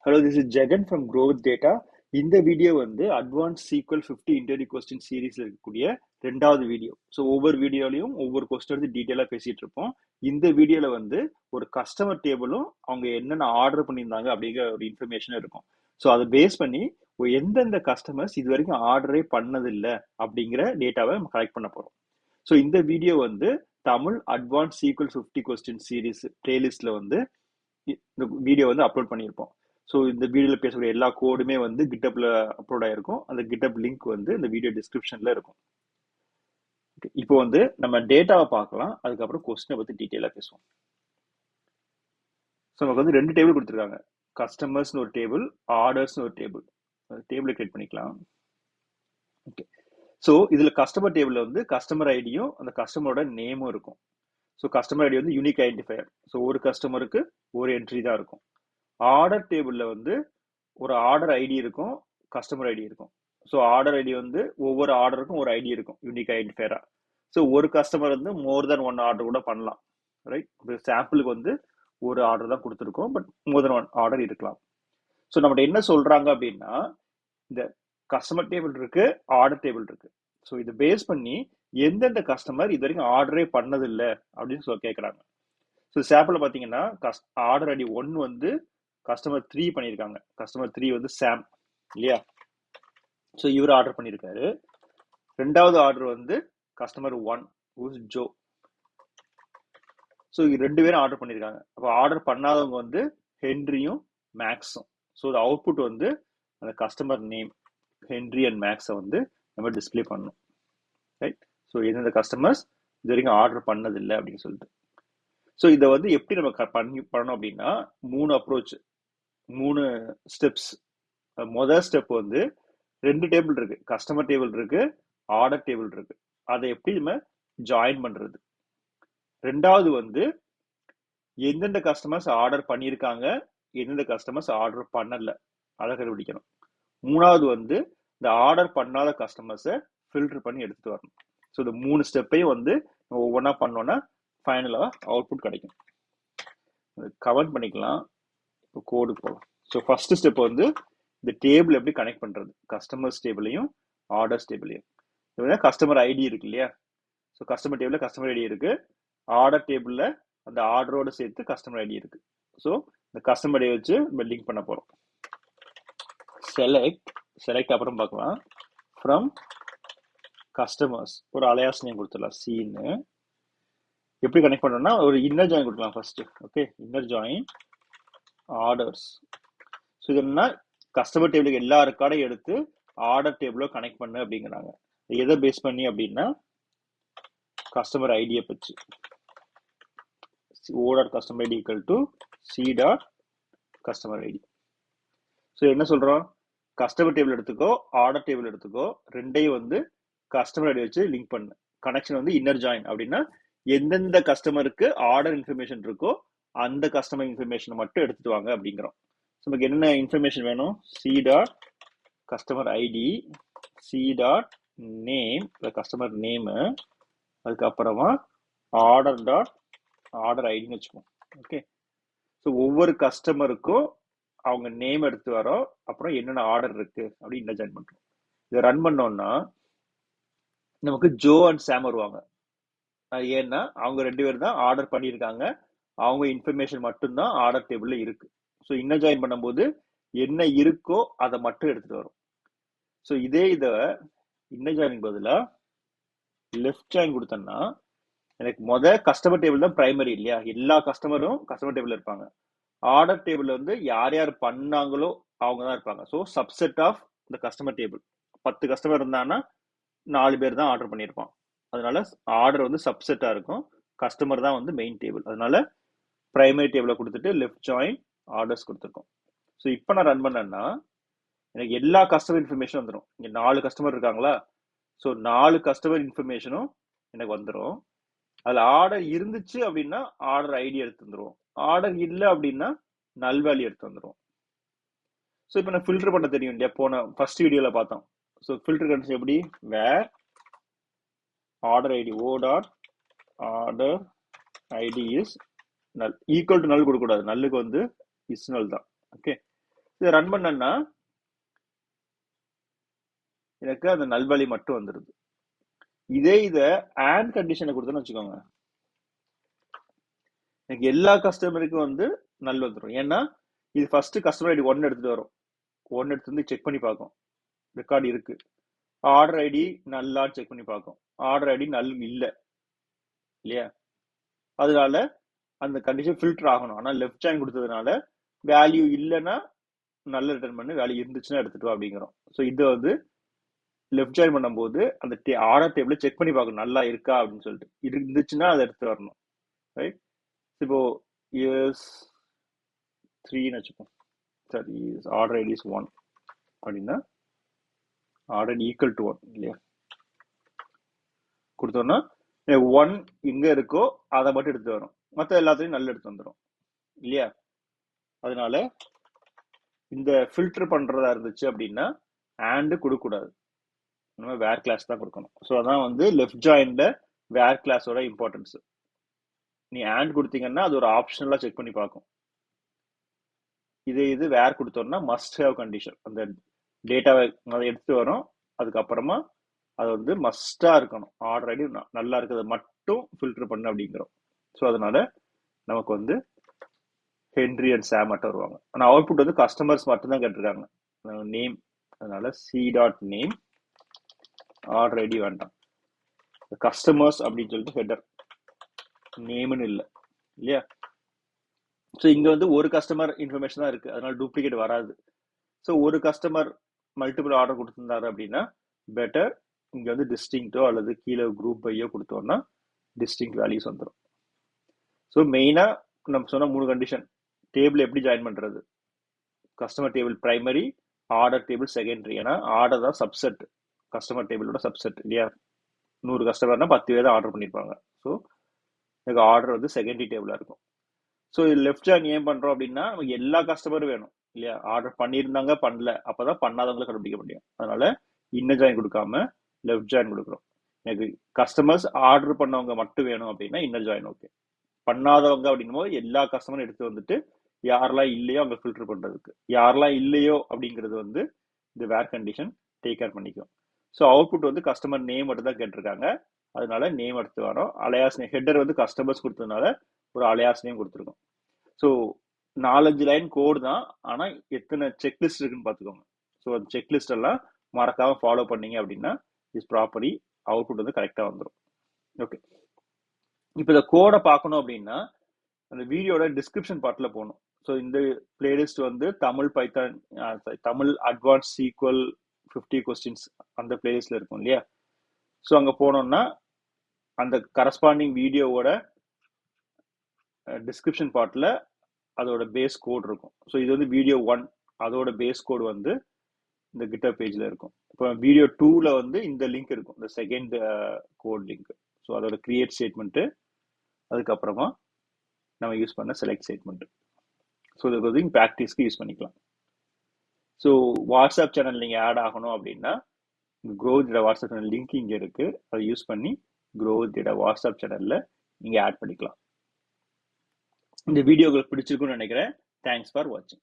Hello, this is Jagan from Growth Data. இந்த video வந்து advance sequel 50 interview question சீரீஸ்ல இருக்கக்கூடிய ரெண்டாவது வீடியோ. ஸோ ஒவ்வொரு வீடியோலையும் ஒவ்வொரு கொஸ்டின் எடுத்து டீட்டெயிலாக பேசிட்டு இருப்போம். இந்த வீடியோல வந்து ஒரு கஸ்டமர் டேபிளும் அவங்க என்னென்ன ஆர்டர் பண்ணியிருந்தாங்க அப்படிங்கிற ஒரு இன்ஃபர்மேஷனும் இருக்கும். ஸோ அதை பேஸ் பண்ணி எந்தெந்த கஸ்டமர்ஸ் இது வரைக்கும் ஆர்டரே பண்ணதில்லை அப்படிங்கிற டேட்டாவை நம்ம கலெக்ட் பண்ண போறோம். ஸோ இந்த வீடியோ வந்து Tamil advance sequel 50 question series பிளேலிஸ்ட்ல வந்து இந்த வீடியோ வந்து அப்லோட் பண்ணியிருப்போம். ஸோ இந்த வீடியோவில் பேசக்கூடிய எல்லா கோடுமே வந்து கிட்டப்ல அப்லோட் ஆயிருக்கும். அந்த கிட்டப் லிங்க் வந்து இந்த வீடியோ டிஸ்கிரிப்ஷன்ல இருக்கும். இப்போ வந்து நம்ம டேட்டாவை பார்க்கலாம், அதுக்கப்புறம் கொஸ்டினை பற்றி டீட்டெயிலாக பேசுவோம். ஸோ நமக்கு வந்து ரெண்டு டேபிள் கொடுத்துருக்காங்க. கஸ்டமர்ஸ்னு ஒரு டேபிள், ஆர்டர்ஸ்னு ஒரு டேபிள். டேபிளை கிரியேட் பண்ணிக்கலாம். ஓகே, ஸோ இதில் கஸ்டமர் டேபிளில் வந்து கஸ்டமர் ஐடியும் அந்த கஸ்டமரோட நேமும் இருக்கும். ஸோ கஸ்டமர் ஐடி வந்து யூனிக் ஐடென்டிஃபையர். ஸோ ஒரு கஸ்டமருக்கு ஒரு என்ட்ரி தான் இருக்கும். ஆர்டர் டேபிளில் வந்து ஒரு ஆர்டர் ஐடி இருக்கும், கஸ்டமர் ஐடி இருக்கும். ஸோ ஆர்டர் ஐடி வந்து ஒவ்வொரு ஆர்டருக்கும் ஒரு ஐடி இருக்கும், யூனிக் ஐடென்டிஃபையரா. ஸோ ஒரு கஸ்டமர் வந்து மோர் தென் ஒன் ஆர்டர் கூட பண்ணலாம், ரைட்? இப்போ சாம்பிளுக்கு வந்து ஒரு ஆர்டர் தான் கொடுத்துருக்கோம், but more then one order இருக்கலாம். ஸோ நம்மகிட்ட என்ன சொல்றாங்க அப்படின்னா, இந்த கஸ்டமர் டேபிள் இருக்கு, ஆர்டர் டேபிள் இருக்கு. ஸோ இதை பேஸ் பண்ணி எந்தெந்த கஸ்டமர் இது வரைக்கும் ஆர்டரே பண்ணதில்லை அப்படின்னு சொல்லி கேட்குறாங்க. ஸோ சாம்பிள் பார்த்தீங்கன்னா ஆர்டர் ஐடி 1 வந்து கஸ்டமர் 3 பண்ணியிருக்காங்க. கஸ்டமர் 3 வந்து சாம் இல்லையா? ஸோ இவர் ஆர்டர் பண்ணியிருக்காரு. ரெண்டாவது ஆர்டர் வந்து கஸ்டமர் 1 ஜோ. ஸோ ரெண்டு பேரும் ஆர்டர் பண்ணியிருக்காங்க. அப்போ ஆர்டர் பண்ணாதவங்க வந்து ஹென்ரியும் மேக்ஸும். ஸோ இந்த அவுட்புட் வந்து அந்த கஸ்டமர் நேம் ஹென்ரி அண்ட் மேக்ஸை வந்து நம்ம டிஸ்பிளே பண்ணணும், ரைட்? ஸோ எந்தெந்த கஸ்டமர்ஸ் இது வரைக்கும் ஆர்டர் பண்ணதில்லை அப்படின்னு சொல்லிட்டு. ஸோ இதை வந்து எப்படி நம்ம பண்ணணும் அப்படின்னா, 3 அப்ரோச், 3 ஸ்டெப்ஸ். முதல் ஸ்டெப் வந்து ரெண்டு டேபிள் இருக்கு, கஸ்டமர் டேபிள் இருக்கு, ஆர்டர் டேபிள் இருக்கு. அதை எப்படி நம்ம ஜாயின் பண்றது. ரெண்டாவது வந்து எந்தெந்த கஸ்டமர்ஸ் ஆர்டர் பண்ணியிருக்காங்க, எந்தெந்த கஸ்டமர்ஸ் ஆர்டர் பண்ணல, அதை கண்டுபிடிக்கணும். மூணாவது வந்து இந்த ஆர்டர் பண்ணாத கஸ்டமர்ஸை ஃபில்டர் பண்ணி எடுத்துட்டு வரணும். ஸோ இந்த 3 ஸ்டெப்பையும் வந்து ஒவ்வொன்றா பண்ணோன்னா ஃபைனலாக அவுட்புட் கிடைக்கும். கமெண்ட் பண்ணிக்கலாம். இப்போ கோடு போகலாம். ஸோ ஃபர்ஸ்ட் ஸ்டெப் வந்து இந்த டேபிள் எப்படி கனெக்ட் பண்றது, கஸ்டமர்ஸ் டேபிளையும் ஆர்டர்ஸ் டேபிளையும். கஸ்டமர் ஐடி இருக்கு இல்லையா? ஸோ கஸ்டமர் டேபிளில் கஸ்டமர் ஐடி இருக்கு, ஆர்டர் டேபிளில் அந்த ஆர்டரோட சேர்த்து கஸ்டமர் ஐடி இருக்கு. ஸோ இந்த கஸ்டமர் ஐடி வச்சு நம்ம லிங்க் பண்ண போறோம். செலக்ட் அப்புறம் பார்க்கலாம். ஃப்ரம் கஸ்டமர்ஸ் ஒரு அலையாஸ் நேம் கொடுத்துடலாம், சீன்னு. எப்படி கனெக்ட் பண்ணோம்னா ஒரு இன்னர் ஜாயின் கொடுக்கலாம் first. Okay, inner join orders. So இது என்னன்னா கஸ்டமர் டேபிளுக்கு எல்லா ரெக்கார்டையும் எடுத்து ஆர்டர் டேபிளோ கனெக்ட் பண்ணு அப்படிங்கிறாங்க. எதை பேஸ் பண்ணி அப்படின்னா கஸ்டமர் ஐடியை வச்சு O dot customer ID equal to C dot customer ID. So என்ன சொல்றோம், கஸ்டமர் டேபிள் எடுத்துக்கோ, ஆர்டர் டேபிள் எடுத்துக்கோ, ரெண்டையும் வந்து கஸ்டமர் ஐடி வச்சு லிங்க் பண்ணு. கனெக்ஷன் வந்து இன்னர் ஜாயின் அப்படின்னா எந்தெந்த கஸ்டமருக்கு ஆர்டர் இன்ஃபர்மேஷன் இருக்கோ அந்த கஸ்டமர் இன்ஃபர்மேஷன் மட்டும் எடுத்துட்டு வாங்க அப்படிங்கிறோம். நமக்கு என்ன இன்ஃபர்மேஷன் வேணும், C dot customer ID, C dot name customer name, அதுக்கப்புறமா ஆர்டர் டாட் ஆர்டர் ஐடின்னு வச்சுக்கோம். ஓகே, ஸோ ஒவ்வொரு கஸ்டமருக்கும் அவங்க நேம் எடுத்து வரோம், அப்புறம் என்னென்ன ஆர்டர் இருக்கு அப்படின்னு ஜாயின் பண்றோம். இதை ரன் பண்ணோம்னா நமக்கு ஜோ அண்ட் சாம் வருவாங்க. ஏன்னா அவங்க ரெண்டு பேரும் தான் ஆர்டர் பண்ணியிருக்காங்க, அவங்க இன்ஃபர்மேஷன் மட்டும்தான் ஆர்டர் டேபிள்ல இருக்கு. ஸோ இன்னர் ஜாயின் பண்ணும்போது என்ன இருக்கோ அதை மட்டும் எடுத்துட்டு வரும். ஸோ இதை இன்னர் ஜாயின் பதிலாக லெஃப்ட் ஜாயின் கொடுத்தோம்னா எனக்கு கஸ்டமர் டேபிள் தான் பிரைமரி இல்லையா? எல்லா கஸ்டமரும் கஸ்டமர் டேபிள் இருப்பாங்க. ஆர்டர் டேபிள் வந்து யார் யார் பண்ணாங்களோ அவங்க தான் இருப்பாங்க. ஸோ சப்செட் ஆஃப் இந்த கஸ்டமர் டேபிள் 10 கஸ்டமர் இருந்தாங்கன்னா 4 பேர் தான் ஆர்டர் பண்ணியிருப்பான். அதனால ஆர்டர் வந்து சப்செட்டா இருக்கும், கஸ்டமர் தான் வந்து மெயின் டேபிள். அதனால பிரைமரி டேபிளை கொடுத்துட்டு லெஃப்ட் ஜாயின் ஆர்டர்ஸ் கொடுத்துருக்கோம். ஸோ இப்போ நான் ரன் பண்ணேன்னா எனக்கு எல்லா கஸ்டமர் இன்ஃபர்மேஷன் வந்துடும். இங்கே 4 கஸ்டமர் இருக்காங்களா? ஸோ 4 கஸ்டமர் இன்ஃபர்மேஷனும் எனக்கு வந்துடும். அதில் ஆர்டர் இருந்துச்சு அப்படின்னா ஆர்டர் ஐடி எடுத்து வந்துடும், ஆர்டர் இல்லை அப்படின்னா நல் வேல்யூ எடுத்து வந்துடும். ஸோ இப்போ நான் ஃபில்டர் பண்ண தெரியும் இல்லையா? போன ஃபர்ஸ்ட் வீடியோவில் பார்த்தோம். ஸோ ஃபில்டர் கண்டிஷன் எப்படி, where order ID O dot order ID is null equal to null கொடுக்கக்கூடாது, நல்லுக்கு வந்து இஸ் நல் தான். ஓகே, இதை ரன் பண்ணேன்னா எனக்கு அந்த நல்வழி மட்டும் வந்துருது. இதை ஆண்ட் கண்டிஷனை கொடுத்தோன்னு வச்சுக்கோங்க, எனக்கு எல்லா கஸ்டமருக்கும் வந்து நல் வந்துடும். ஏன்னா இது ஃபர்ஸ்ட் கஸ்டமர் ஐடி 1 எடுத்துட்டு வரும், 1 எடுத்து வந்து செக் பண்ணி பார்க்கும் ரெக்கார்டு இருக்கு. ஆர்டர் ஐடி நல்லா செக் பண்ணி பார்க்கும், ஆர்டர் ஐடி நல் இல்லை இல்லையா, அதனால அந்த கண்டிஷன் ஃபில்டர் ஆகணும். ஆனால் லெஃப்ட் ஜாயின் கொடுத்ததுனால வேல்யூ இல்லைன்னா நல்ல ரிட்டர்ன் பண்ணு, வேல்யூ இருந்துச்சுன்னா எடுத்துட்டு வா அப்படிங்கிறோம். ஸோ இதை வந்து லெஃப்ட் ஜாயின் பண்ணும்போது அந்த ஆர்டர் டேபிள் செக் பண்ணி பார்க்கணும் நல்லா இருக்கா அப்படின்னு சொல்லிட்டு, இருந்துச்சுன்னா அதை எடுத்து வரணும். ரைட், இப்போ இயர்ஸ் 3ன்னு வச்சுப்போம், சரி ஆர்டர் ஐடி இஸ் 1 அப்படின்னா ஆர்டர் ஈக்குவல் டு 1 இல்லையா கொடுத்தோம்னா 1 எங்க இருக்கோ அதை மட்டும் எடுத்து வரும், மற்ற எல்லாத்தையும் நல்ல எடுத்து வந்துடும் இல்லையா. அதனால இந்த ஃபில்டர் பண்றதா இருந்துச்சு அப்படின்னா ஆண்ட் கொடுக்கக்கூடாது, நம்ம வேர் கிளாஸ் தான் கொடுக்கணும். ஸோ அதான் வந்து லெஃப்ட் ஜாயின்ல வேர் கிளாஸோட இம்பார்ட்டன்ஸ். நீ ஆண்ட் கொடுத்தீங்கன்னா அது ஒரு ஆப்ஷனலா செக் பண்ணி பார்க்கும். இது வேர் கொடுத்தோம்னா மஸ்ட் ஹேவ் கண்டிஷன், அந்த டேட்டாவை அதை எடுத்து வரும், அதுக்கப்புறமா அது வந்து மஸ்டா இருக்கணும், ஆர்டர் ஐடி நல்லா இருக்கிறத மட்டும் ஃபில்டர் பண்ணு அப்படிங்கிறோம். ஸோ அதனால நமக்கு வந்து ஹென்ரி அண்ட் சாம் மட்டும் வருவாங்க. ஆனால் அவுட்புட் வந்து கஸ்டமர்ஸ் மட்டும் தான் கேட்டிருக்காங்க, நேம், அதனால C dot name, order ID வேண்டாம், கஸ்டமர்ஸ் அப்படின்னு சொல்லிட்டு ஹெட்டர், நேம்னு இல்லை இல்லையா. ஸோ இங்க வந்து ஒரு கஸ்டமர் இன்ஃபர்மேஷன் தான் இருக்கு, அதனால டூப்ளிகேட் வராது. ஸோ ஒரு கஸ்டமர் மல்டிபிள் ஆர்டர் கொடுத்துருந்தாரு அப்படின்னா பெட்டர் இங்க வந்து டிஸ்டிங்டோ அல்லது கீழே குரூப் பையோ கொடுத்தோம்னா டிஸ்டிங் வேல்யூஸ் வந்துடும். ஸோ மெயினா நம்ம சொன்ன 3 கண்டிஷன், டேபிள் எப்படி ஜாயின் பண்றது, customer table primary, order table secondary. ஏன்னா ஆர்டர் தான் சப்செட், கஸ்டமர் டேபிளோட சப்செட் இல்லையா. 100 கஸ்டமர்னா 10 பேர் தான் ஆர்டர் பண்ணியிருப்பாங்க. ஸோ எனக்கு ஆர்டர் வந்து செகண்டரி டேபிளா இருக்கும். ஸோ இது லெஃப்ட் ஜாயின் ஏன் பண்றோம் அப்படின்னா நமக்கு எல்லா கஸ்டமரும் வேணும் இல்லையா, ஆர்டர் பண்ணியிருந்தாங்க பண்ணல அப்பதான் பண்ணாதவங்களை கண்டுபிடிக்க முடியும். அதனால இன்னர் ஜாயின் கொடுக்காம லெஃப்ட் ஜாயின் கொடுக்குறோம். எனக்கு கஸ்டமர்ஸ் ஆர்டர் பண்ணவங்க மட்டும் வேணும் அப்படின்னா இன்னர் ஜாயின் ஓகே, பண்ணாதவங்க அப்படின்னும் போது எல்லா கஸ்டமரும் எடுத்து வந்துட்டு யாரெல்லாம் இல்லையோ அவங்க ஃபில்டர் பண்றதுக்கு, யாரெல்லாம் இல்லையோ அப்படிங்கிறது வந்து இந்த வேர் கண்டிஷன் டேக் கேர் பண்ணிக்கும். ஸோ அவுட்புட் வந்து கஸ்டமர் நேம் மட்டும் தான் கேட்டிருக்காங்க, அதனால நேம் எடுத்து வரோம். அலையாஸ் நேம், ஹெட்டர் வந்து கஸ்டமர்ஸ் கொடுத்ததுனால ஒரு அலையாஸ் நேம் கொடுத்துருக்கோம். ஸோ 4-5 லைன் கோடு தான், ஆனா எத்தனை செக்லிஸ்ட் இருக்குன்னு பார்த்துக்கோங்க. ஸோ அந்த செக்லிஸ்ட் எல்லாம் மறக்காம ஃபாலோ பண்ணீங்க அப்படின்னா இஸ் ப்ராப்பர்லி அவுட்புட் வந்து கரெக்டா வந்துடும். ஓகே, இப்போ இந்த கோடை பார்க்கணும் அப்படின்னா அந்த வீடியோட டிஸ்கிரிப்ஷன் பார்ட்ல போகணும். ஸோ இந்த பிளேலிஸ்ட் வந்து Tamil Python, Tamil advance sequel 50 questions அந்த பிளேலிஸ்ட்ல இருக்கும் இல்லையா. ஸோ அங்க போனோம்னா அந்த கரஸ்பாண்டிங் வீடியோவோட டிஸ்கிரிப்ஷன் பார்ட்ல அதோட பேஸ் கோட் இருக்கும். ஸோ இது வந்து வீடியோ 1, அதோட பேஸ் கோட் வந்து இந்த கிட்டப் பேஜ்ல இருக்கும். இப்போ வீடியோ 2ல வந்து இந்த லிங்க் இருக்கும், இந்த செகண்ட் கோட் லிங்க். ஸோ அதோட கிரியேட் ஸ்டேட்மெண்ட், அதுக்கப்புறமா நம்ம யூஸ் பண்ண செலக்ட் ஸ்டேட்மெண்ட். ஸோ இதுக்கு வந்து ப்ராக்டிஸ்க்கு யூஸ் பண்ணிக்கலாம். ஸோ வாட்ஸ்அப் சேனல் நீங்கள் ஆட் ஆகணும் அப்படின்னா க்ரோத் வாட்ஸ்அப் சேனல் லிங்க் இங்கே இருக்கு, அதை யூஸ் பண்ணி க்ரோத் வாட்ஸ்அப் சேனல்ல நீங்கள் ஆட் பண்ணிக்கலாம். இந்த வீடியோ உங்களுக்கு பிடிச்சிருக்குன்னு நினைக்கிறேன். தேங்க்ஸ் ஃபார் வாட்சிங்.